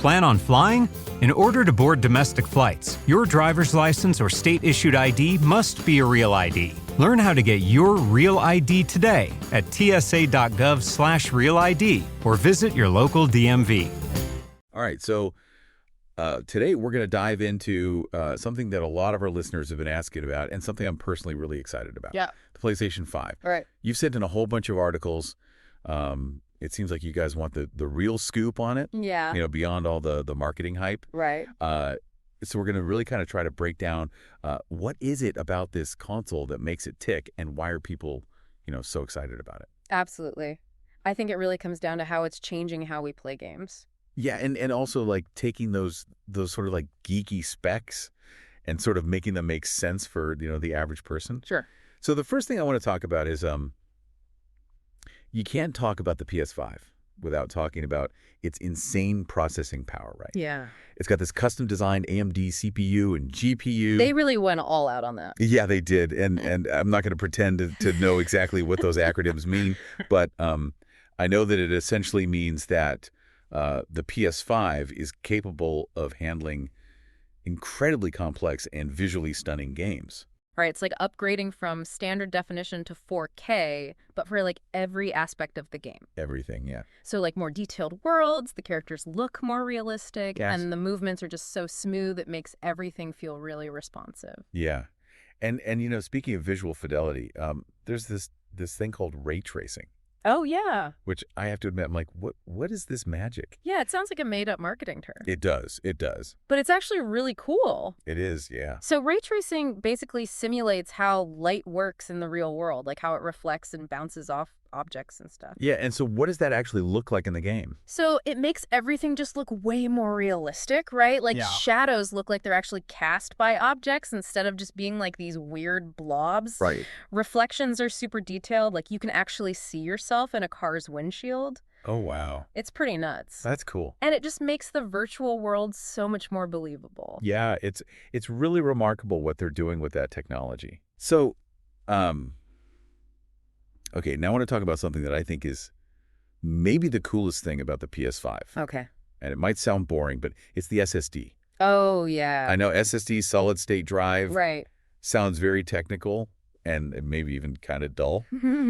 Plan on flying? In order to board domestic flights, your driver's license or state-issued ID must be a real ID. Learn how to get your real ID today at tsa.gov/real ID or visit your local DMV. All right, so today we're going to dive into something that a lot of our listeners have been asking about and something I'm personally really excited about. Yeah. The PlayStation 5. All right. You've sent in a whole bunch of articles. It seems like you guys want the real scoop on it. Yeah. You know, beyond all the marketing hype. Right. So we're going to really kind of try to break down what is it about this console that makes it tick, and why are people, so excited about it? Absolutely. I think it really comes down to how it's changing how we play games. Yeah, and also like taking those sort of like geeky specs and sort of making them make sense for, the average person. Sure. So the first thing I want to talk about is you can't talk about the PS5 without talking about its insane processing power, right? Yeah. It's got this custom designed AMD CPU and GPU. They really went all out on that. Yeah, they did. And I'm not going to pretend to know exactly what those acronyms mean, but I know that it essentially means that the PS5 is capable of handling incredibly complex and visually stunning games. Right. It's like upgrading from standard definition to 4K, but for like every aspect of the game. Everything, yeah. So like more detailed worlds, the characters look more realistic, Yes. and the movements are just so smooth, it makes everything feel really responsive. Yeah. And speaking of visual fidelity, there's this thing called ray tracing, Oh, yeah. which I have to admit, I'm like, what is this magic? Yeah, it sounds like a made-up marketing term. It does. It does. But it's actually really cool. It is, yeah. So ray tracing basically simulates how light works in the real world, like how it reflects and bounces off objects and stuff. Yeah, and so what does that actually look like in the game? So it makes everything just look way more realistic, right? Like Yeah. shadows look like they're actually cast by objects instead of just being like these weird blobs. Right. Reflections are super detailed, like you can actually see yourself in a car's windshield. Oh, wow. It's pretty nuts. That's cool. And it just makes the virtual world so much more believable. Yeah, it's really remarkable what they're doing with that technology. So, okay, now I want to talk about something that I think is maybe the coolest thing about the PS5. Okay. And it might sound boring, but it's the SSD. Oh, yeah. I know SSD, solid state drive, Right. sounds very technical and maybe even kind of dull,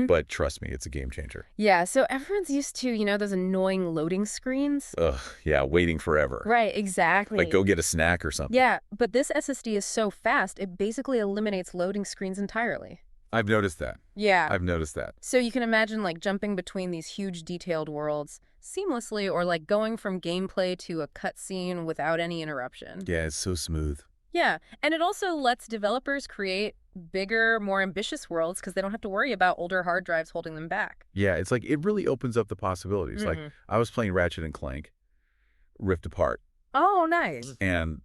but trust me, it's a game changer. Yeah, so everyone's used to, those annoying loading screens. Ugh, yeah, waiting forever. Right, exactly. Like go get a snack or something. Yeah, but this SSD is so fast, it basically eliminates loading screens entirely. I've noticed that. Yeah. I've noticed that. So you can imagine like jumping between these huge detailed worlds seamlessly, or like going from gameplay to a cutscene without any interruption. Yeah, it's so smooth. Yeah, and it also lets developers create bigger, more ambitious worlds because they don't have to worry about older hard drives holding them back. Yeah, it's like it really opens up the possibilities. Like I was playing Ratchet and Clank Rift Apart, Oh, nice. and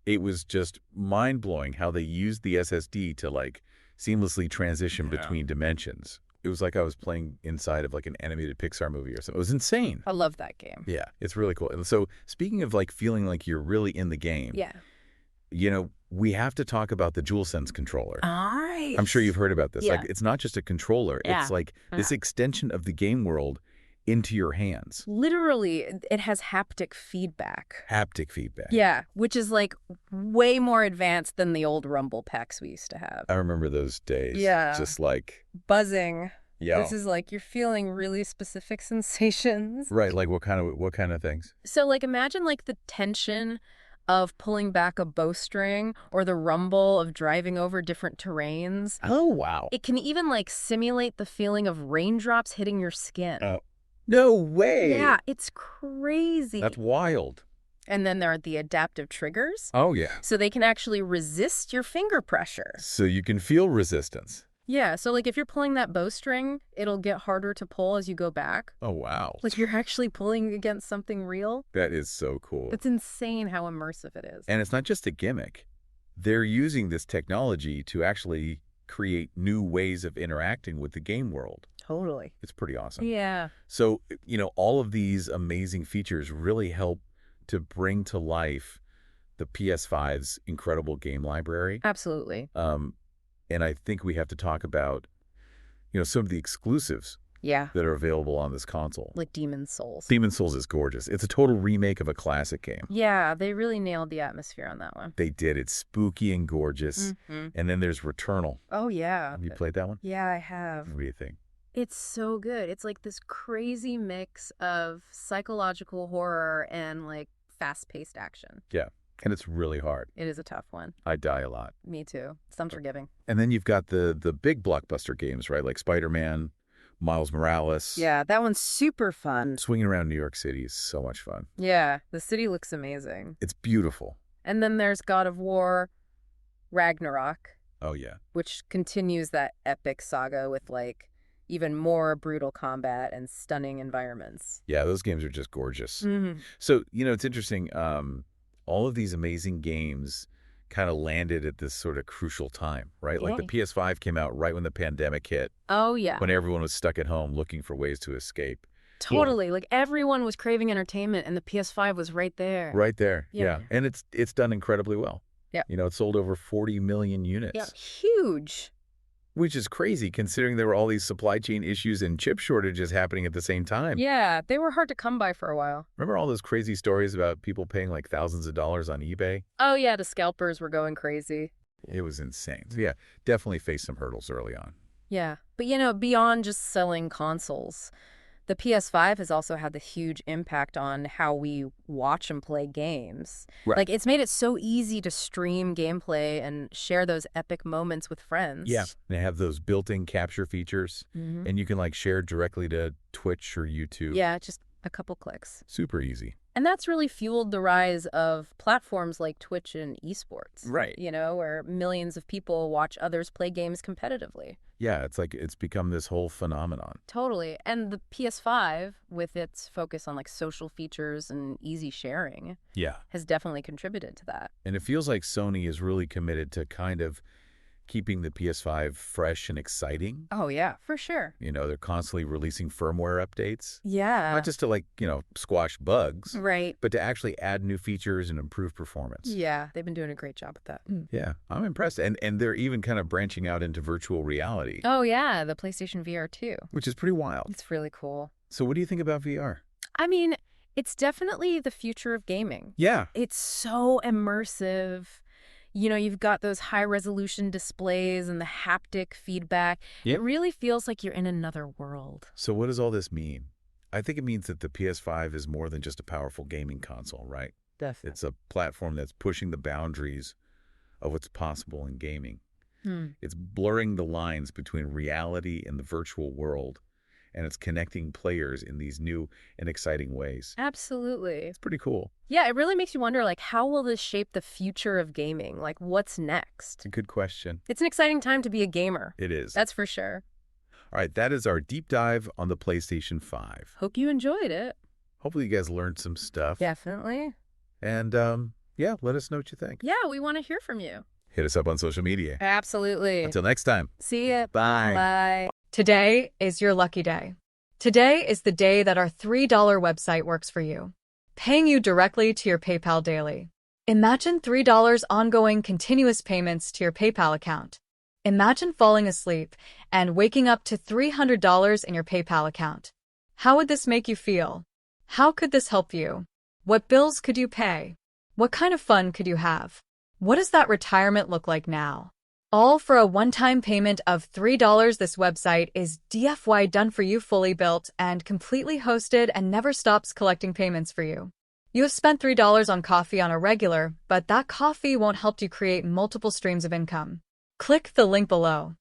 it was just mind-blowing how they used the SSD to like seamlessly transition between dimensions. It was like I was playing inside of like an animated Pixar movie or something. It was insane. I love that game. Yeah, it's really cool. And so speaking of like feeling like you're really in the game, Yeah. We have to talk about the DualSense controller. All right. I'm sure you've heard about this. Yeah. Like, it's not just a controller. Yeah. It's like this extension of the game world into your hands. Literally, it has haptic feedback. Haptic feedback. Yeah, which is like way more advanced than the old Rumble packs we used to have. I remember those days. Yeah. Just like, Buzzing. yeah. This is like you're feeling really specific sensations. Right. Like what kind of things? So like imagine like the tension of pulling back a bowstring or the rumble of driving over different terrains. Oh, wow. It can even like simulate the feeling of raindrops hitting your skin. No way. Yeah, it's crazy. That's wild. And then there are the adaptive triggers. Oh, yeah. So they can actually resist your finger pressure. So you can feel resistance. Yeah, so like if you're pulling that bowstring, it'll get harder to pull as you go back. Oh, wow. Like you're actually pulling against something real. That is so cool. It's insane how immersive it is. And it's not just a gimmick. They're using this technology to actually create new ways of interacting with the game world. Totally. It's pretty awesome. Yeah. So, all of these amazing features really help to bring to life the PS5's incredible game library. Absolutely. And I think we have to talk about, some of the exclusives Yeah. that are available on this console. Like Demon's Souls. Demon's Souls is gorgeous. It's a total remake of a classic game. Yeah, they really nailed the atmosphere on that one. They did. It's spooky and gorgeous. And then there's Returnal. Oh, yeah. Have you played that one? Yeah, I have. What do you think? It's so good. It's like this crazy mix of psychological horror and like fast-paced action. Yeah. And it's really hard. It is a tough one. I die a lot. Me too. It's unforgiving. And then you've got the big blockbuster games, right? Like Spider-Man, Miles Morales. Yeah, that one's super fun. Swinging around New York City is so much fun. Yeah, the city looks amazing. It's beautiful. And then there's God of War, Ragnarok, Oh, yeah. which continues that epic saga with like even more brutal combat and stunning environments. Yeah, those games are just gorgeous. Mm-hmm. So, it's interesting. All of these amazing games kind of landed at this sort of crucial time, right? Like the PS5 came out right when the pandemic hit, Oh, yeah. when everyone was stuck at home looking for ways to escape. Totally. Like everyone was craving entertainment and the PS5 was right there. Right there. Yeah. Yeah. And it's done incredibly well. Yeah. It sold over 40 million units. Yeah, huge. Which is crazy considering there were all these supply chain issues and chip shortages happening at the same time. Yeah, they were hard to come by for a while. Remember all those crazy stories about people paying like thousands of dollars on eBay? Oh, yeah, the scalpers were going crazy. It was insane. So yeah, definitely faced some hurdles early on. Yeah, but beyond just selling consoles, the PS5 has also had the huge impact on how we watch and play games. Right. Like, it's made it so easy to stream gameplay and share those epic moments with friends. Yeah. They have those built-in capture features, and you can like share directly to Twitch or YouTube. Yeah, just a couple clicks. Super easy. And that's really fueled the rise of platforms like Twitch and esports. Right. Where millions of people watch others play games competitively. Yeah, it's become this whole phenomenon. Totally. And the PS5, with its focus on like social features and easy sharing, Yeah. has definitely contributed to that. And it feels like Sony is really committed to kind of keeping the PS5 fresh and exciting. Oh, yeah, for sure. They're constantly releasing firmware updates. Yeah. Not just to squash bugs, Right. but to actually add new features and improve performance. Yeah, they've been doing a great job with that. Yeah, I'm impressed. And they're even kind of branching out into virtual reality, Oh, yeah, the PlayStation VR too. which is pretty wild. It's really cool. So what do you think about VR? I mean, it's definitely the future of gaming. Yeah. It's so immersive. You've got those high-resolution displays and the haptic feedback. Yep. It really feels like you're in another world. So what does all this mean? I think it means that the PS5 is more than just a powerful gaming console, right? Definitely. It's a platform that's pushing the boundaries of what's possible in gaming. It's blurring the lines between reality and the virtual world, and it's connecting players in these new and exciting ways. Absolutely. It's pretty cool. Yeah, it really makes you wonder, like, how will this shape the future of gaming? Like, what's next? It's a good question. It's an exciting time to be a gamer. It is. That's for sure. All right, that is our deep dive on the PlayStation 5. Hope you enjoyed it. Hopefully you guys learned some stuff. Definitely. And yeah, let us know what you think. Yeah, we want to hear from you. Hit us up on social media. Absolutely. Until next time. See ya. Bye. Bye. Today is your lucky day. Today is the day that our $3 website works for you, paying you directly to your PayPal daily. Imagine $3 ongoing continuous payments to your PayPal account. Imagine falling asleep and waking up to $300 in your PayPal account. How would this make you feel? How could this help you? What bills could you pay? What kind of fun could you have? What does that retirement look like now? All for a one-time payment of $3. This website is DFY done for you, fully built and completely hosted, and never stops collecting payments for you. You have spent $3 on coffee on a regular, but that coffee won't help you create multiple streams of income. Click the link below.